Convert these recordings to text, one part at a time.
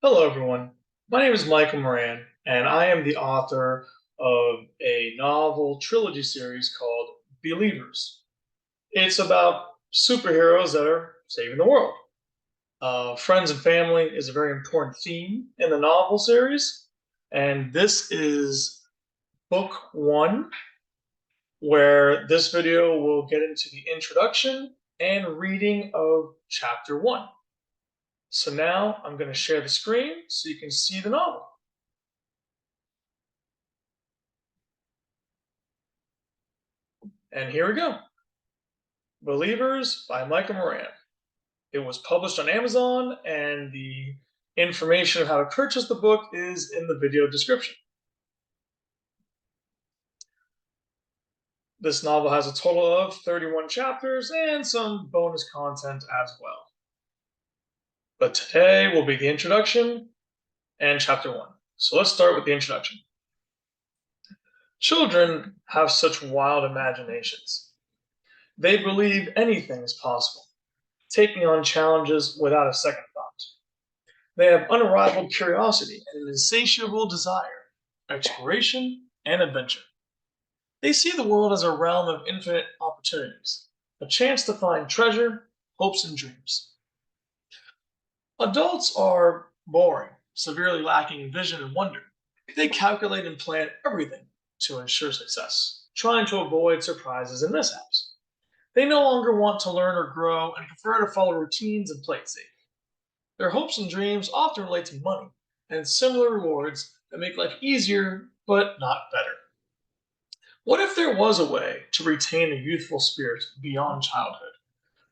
Hello, everyone. My name is Michael Moran, and I am the author of a novel trilogy series called Believers. It's about superheroes that are saving the world. Friends and family is a very important theme in the novel series, and this is book one, where this video will get into the introduction and reading of chapter one. So now I'm going to share the screen so you can see the novel. And here we go. Believers by Michael Moran. It was published on Amazon, and the information of how to purchase the book is in the video description. This novel has a total of 31 chapters and some bonus content as well. But today will be the introduction and chapter one. So let's start with the introduction. Children have such wild imaginations. They believe anything is possible, taking on challenges without a second thought. They have unrivaled curiosity and an insatiable desire, exploration, and adventure. They see the world as a realm of infinite opportunities, a chance to find treasure, hopes, and dreams. Adults are boring, severely lacking in vision and wonder. They calculate and plan everything to ensure success, trying to avoid surprises and mishaps. They no longer want to learn or grow and prefer to follow routines and play it safe. Their hopes and dreams often relate to money and similar rewards that make life easier but not better. What if there was a way to retain a youthful spirit beyond childhood?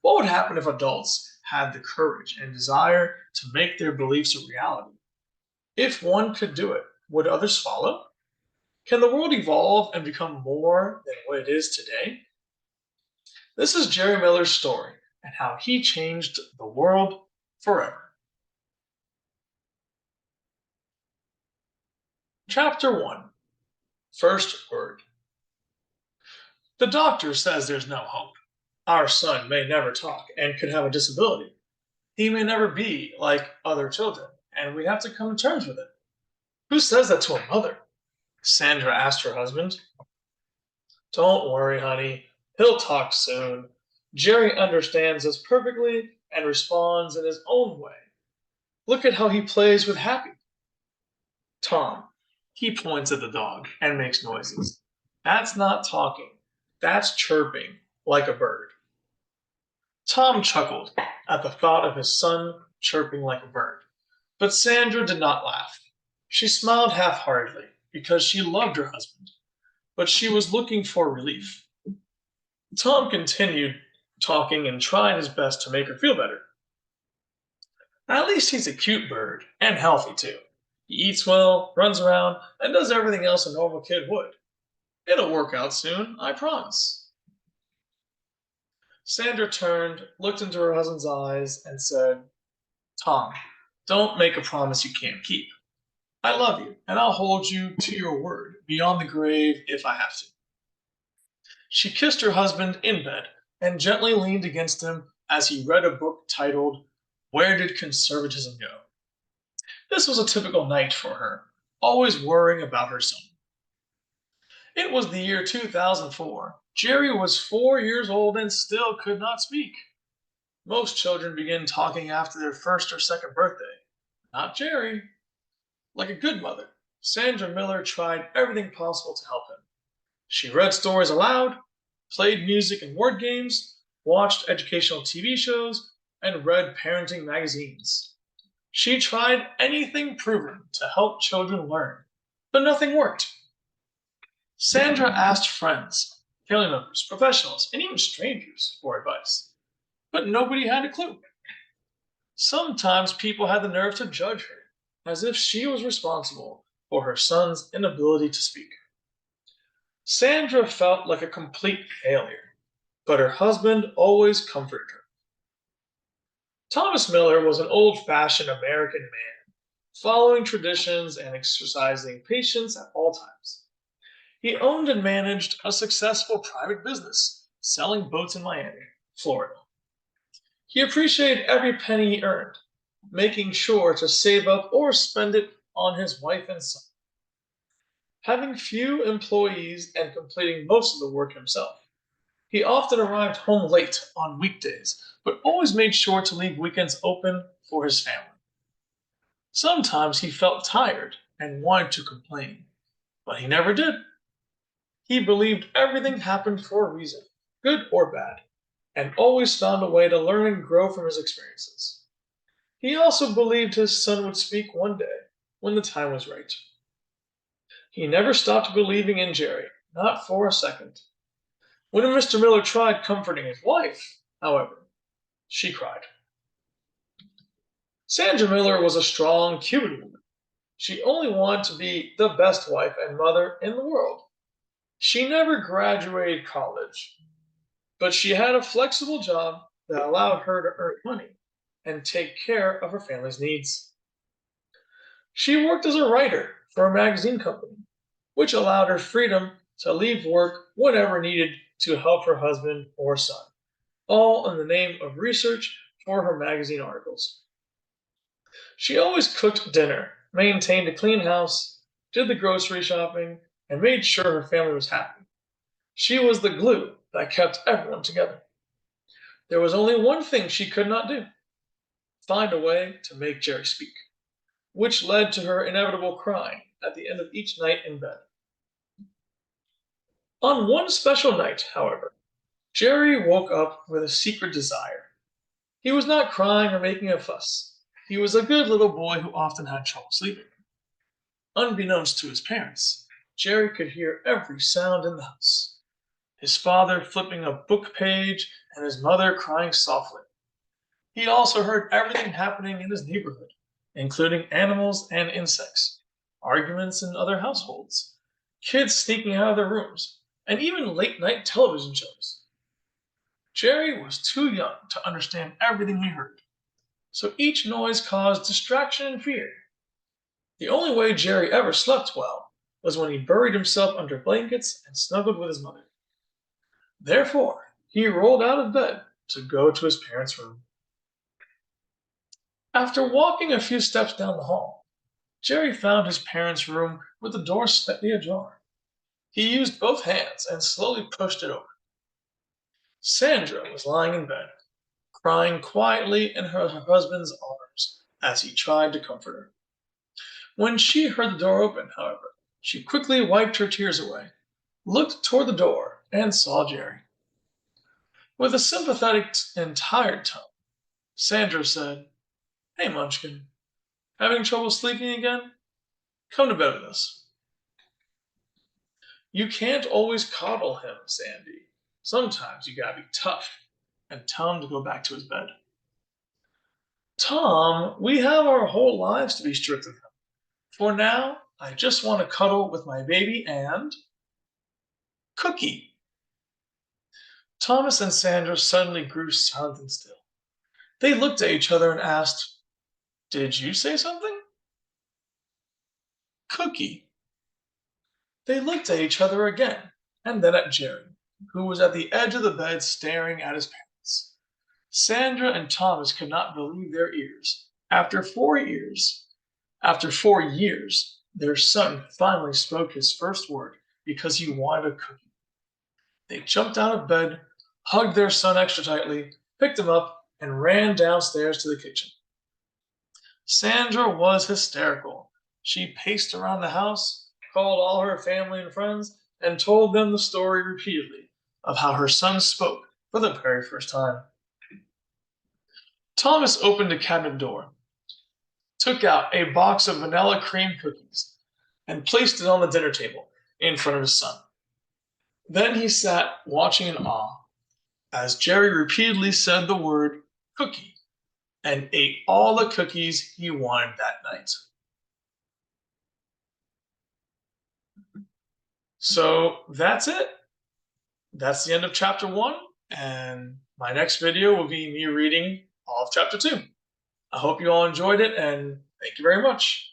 What would happen if adults had the courage and desire to make their beliefs a reality? If one could do it, would others follow? Can the world evolve and become more than what it is today? This is Jerry Miller's story and how he changed the world forever. Chapter 1. First Word. The doctor says there's no hope. Our son may never talk and could have a disability. He may never be like other children, and we have to come to terms with it. Who says that to a mother? Sandra asked her husband. Don't worry, honey. He'll talk soon. Jerry understands us perfectly and responds in his own way. Look at how he plays with Happy. Tom. He points at the dog and makes noises. That's not talking. That's chirping like a bird. Tom chuckled at the thought of his son chirping like a bird. But Sandra did not laugh. She smiled half heartedly because she loved her husband, but she was looking for relief. Tom continued talking and tried his best to make her feel better. At least he's a cute bird and healthy too. He eats well, runs around, and does everything else a normal kid would. It'll work out soon, I promise. Sandra turned, looked into her husband's eyes, and said, Tom, don't make a promise you can't keep. I love you, and I'll hold you to your word beyond the grave if I have to. She kissed her husband in bed and gently leaned against him as he read a book titled, Where Did Conservatism Go? This was a typical night for her, always worrying about her son. It was the year 2004. Jerry was 4 years old and still could not speak. Most children begin talking after their first or second birthday. Not Jerry. Like a good mother, Sandra Miller tried everything possible to help him. She read stories aloud, played music and word games, watched educational TV shows, and read parenting magazines. She tried anything proven to help children learn, but nothing worked. Sandra asked friends, family members, professionals, and even strangers for advice, but nobody had a clue. Sometimes people had the nerve to judge her, as if she was responsible for her son's inability to speak. Sandra felt like a complete failure, but her husband always comforted her. Thomas Miller was an old fashioned American man, following traditions and exercising patience at all times. He owned and managed a successful private business, selling boats in Miami, Florida. He appreciated every penny he earned, making sure to save up or spend it on his wife and son. Having few employees and completing most of the work himself, he often arrived home late on weekdays, but always made sure to leave weekends open for his family. Sometimes he felt tired and wanted to complain, but he never did. He believed everything happened for a reason, good or bad, and always found a way to learn and grow from his experiences. He also believed his son would speak one day when the time was right. He never stopped believing in Jerry, not for a second. When Mr. Miller tried comforting his wife, however, she cried. Sandra Miller was a strong Cuban woman. She only wanted to be the best wife and mother in the world. She never graduated college, but she had a flexible job that allowed her to earn money and take care of her family's needs. She worked as a writer for a magazine company, which allowed her freedom to leave work whenever needed to help her husband or son, all in the name of research for her magazine articles. She always cooked dinner, maintained a clean house, did the grocery shopping, and made sure her family was happy. She was the glue that kept everyone together. There was only one thing she could not do: find a way to make Jerry speak, which led to her inevitable crying at the end of each night in bed. On one special night, however, Jerry woke up with a secret desire. He was not crying or making a fuss. He was a good little boy who often had trouble sleeping. Unbeknownst to his parents, Jerry could hear every sound in the house: his father flipping a book page and his mother crying softly. He also heard everything happening in his neighborhood, including animals and insects, arguments in other households, kids sneaking out of their rooms, and even late night television shows. Jerry was too young to understand everything he heard, so each noise caused distraction and fear. The only way Jerry ever slept well was when he buried himself under blankets and snuggled with his mother. Therefore, he rolled out of bed to go to his parents' room. After walking a few steps down the hall, Jerry found his parents' room with the door slightly ajar. He used both hands and slowly pushed it open. Sandra was lying in bed, crying quietly in her husband's arms as he tried to comfort her. When she heard the door open, however, she quickly wiped her tears away, looked toward the door, and saw Jerry. With a sympathetic and tired tone, Sandra said, "Hey, Munchkin, having trouble sleeping again? Come to bed with us." You can't always coddle him, Sandy. Sometimes you gotta be tough and tell him to go back to his bed. Tom, we have our whole lives to be strict with him. For now, I just want to cuddle with my baby and Cookie. Thomas and Sandra suddenly grew silent and still. They looked at each other and asked, "Did you say something?" Cookie. They looked at each other again, and then at Jerry, who was at the edge of the bed staring at his parents. Sandra and Thomas could not believe their ears. After 4 years, their son finally spoke his first word because he wanted a cookie. They jumped out of bed, hugged their son extra tightly, picked him up, and ran downstairs to the kitchen. Sandra was hysterical. She paced around the house, called all her family and friends, and told them the story repeatedly of how her son spoke for the very first time. Thomas opened a cabinet door, took out a box of vanilla cream cookies, and placed it on the dinner table in front of his son. Then he sat watching in awe as Jerry repeatedly said the word cookie and ate all the cookies he wanted that night. So that's it. That's the end of chapter 1, and my next video will be me reading all of chapter 2. I hope you all enjoyed it, and thank you very much.